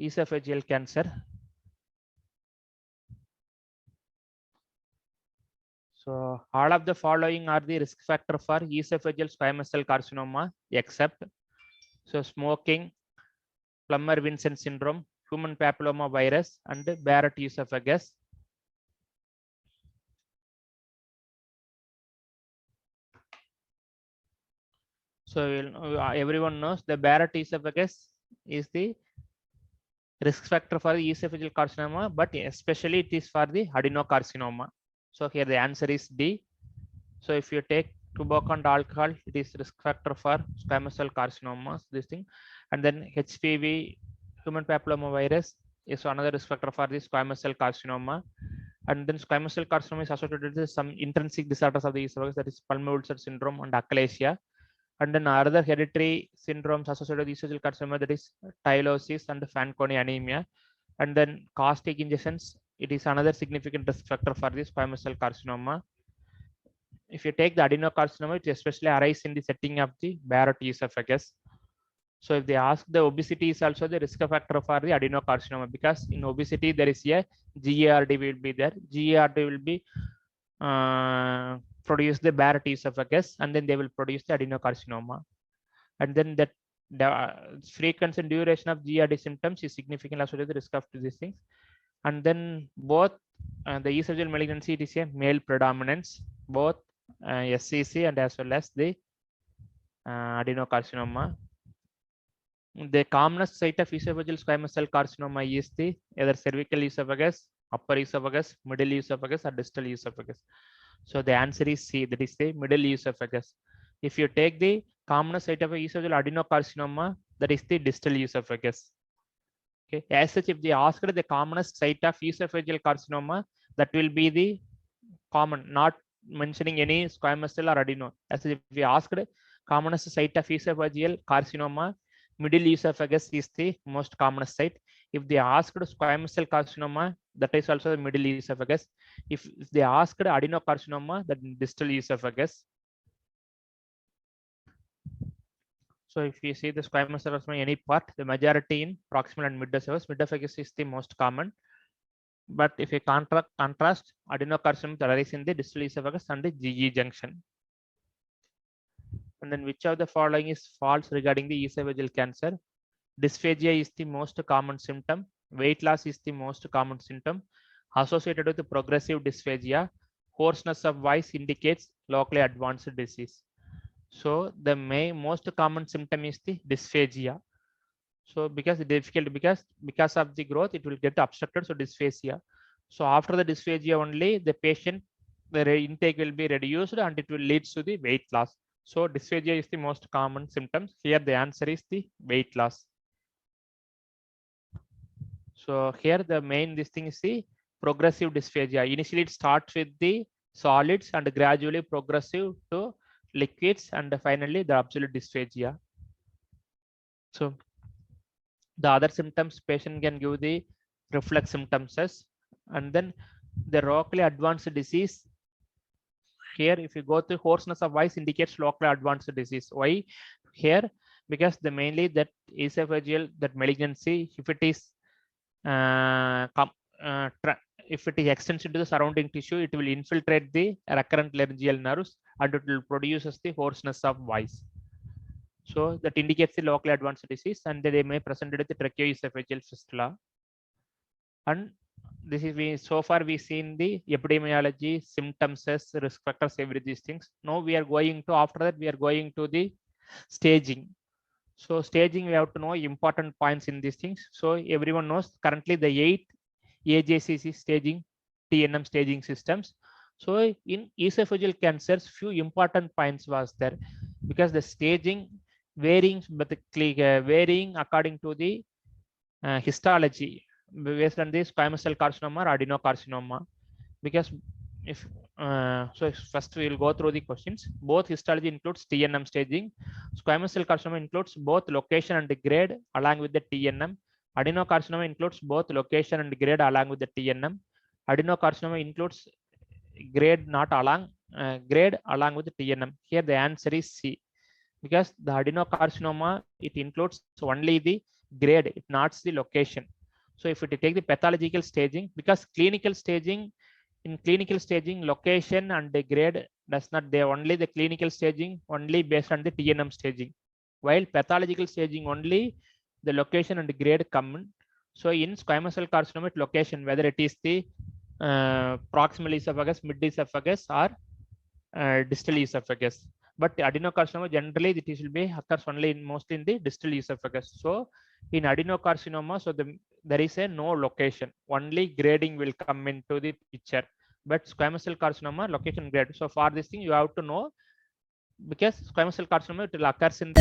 esophageal cancer. So all of the following are the risk factor for esophageal squamous cell carcinoma, except so smoking, Plummer-Vinson syndrome, human papilloma virus, and Barrett esophagus. So everyone knows the Barrett esophagus is the risk factor for the esophageal carcinoma, but especially it is for the adenocarcinoma. So here the answer is D. So if you take tobacco and alcohol, it is risk factor for squamous cell carcinomas, this thing. And then HPV, human papilloma virus, is another risk factor for the squamous cell carcinoma. And then squamous cell carcinoma is associated with some intrinsic disorders of the esophagus, that is Pulmonary syndrome and achalasia. And then other hereditary syndromes associated with esophageal carcinoma, that is tylosis and Fanconi anemia. And then caustic injections, it is another significant risk factor for the squamous cell carcinoma. If you take the adenocarcinoma, it especially arises in the setting of the Barrett esophagus. So if they ask, the obesity is also the risk factor for the adenocarcinoma, because in obesity there is a GARD will be there. GARD will be produce the Barrett esophagus, and then they will produce the adenocarcinoma. And then that the frequency and duration of GARD symptoms is significantly associated with the risk of these things. And then both the esophageal malignancy, it is a male predominance, both SCC and as well as the adenocarcinoma. The commonest site of esophageal squamous cell carcinoma is the either cervical esophagus, upper esophagus, middle esophagus, or distal esophagus. So the answer is C, that is the middle esophagus. If you take the commonest site of esophageal adenocarcinoma, that is the distal esophagus. Okay. As such, if they asked the commonest site of esophageal carcinoma, that will be the common, not mentioning any squamous cell or adeno. As if we asked commonest site of esophageal carcinoma, middle esophagus is the most commonest site. If they asked squamous cell carcinoma, that is also the middle esophagus. If they asked adenocarcinoma, that distal esophagus. So if you see the squamous cell carcinoma any part, the majority in proximal and mid esophagus is the most common. But if you contrast adenocarcinoma, that arises in the distal esophagus and the GE junction. And then which of the following is false regarding the esophageal cancer? Dysphagia is the most common symptom. Weight loss is the most common symptom. Associated with the progressive dysphagia, hoarseness of voice indicates locally advanced disease. So the most common symptom is the dysphagia. So because of the growth, it will get obstructed. So dysphagia. So after the dysphagia only, the patient, the intake will be reduced and it will lead to the weight loss. So dysphagia is the most common symptoms. Here the answer is the weight loss. So here the main this thing is the progressive dysphagia. Initially it starts with the solids and gradually progressive to liquids and finally the absolute dysphagia. So the other symptoms, patient can give the reflex symptoms, and then the locally advanced disease. Here, if you go to hoarseness of voice indicates locally advanced disease. Why? Here, because the mainly that esophageal, that malignancy, if it is if it is extends into the surrounding tissue, it will infiltrate the recurrent laryngeal nerves and it will produces the hoarseness of voice. So that indicates the locally advanced disease, and they may present with the tracheoesophageal fistula. And this is so far we seen the epidemiology, symptoms, risk factors, every these things. Now we are going to, after that we are going to the staging. So staging, we have to know important points in these things. So everyone knows currently the 8 AJCC staging, TNM staging systems. So in esophageal cancers, few important points was there, because the staging varying, but varying according to the histology based on the squamous cell carcinoma or adenocarcinoma. Because if so first we will go through the questions. Both histology includes TNM staging. Squamous cell carcinoma includes both location and grade along with the TNM. Adenocarcinoma includes both location and grade along with the TNM. Adenocarcinoma includes grade not along grade along with the TNM. Here the answer is C, because the adenocarcinoma, it includes only the grade, it not the location. So if it take the pathological staging, because clinical staging, in clinical staging, location and the grade does not, they only the clinical staging only based on the TNM staging, while pathological staging only the location and the grade come in. So in squamous cell carcinoma, location, whether it is the proximal esophagus, mid esophagus, or distal esophagus. But adenocarcinoma generally it will be occurs only in mostly in the distal esophagus. So in adenocarcinoma, so there is a no location, only grading will come into the picture. But squamous cell carcinoma, location grade. So for this thing you have to know, because squamous cell carcinoma it will occurs in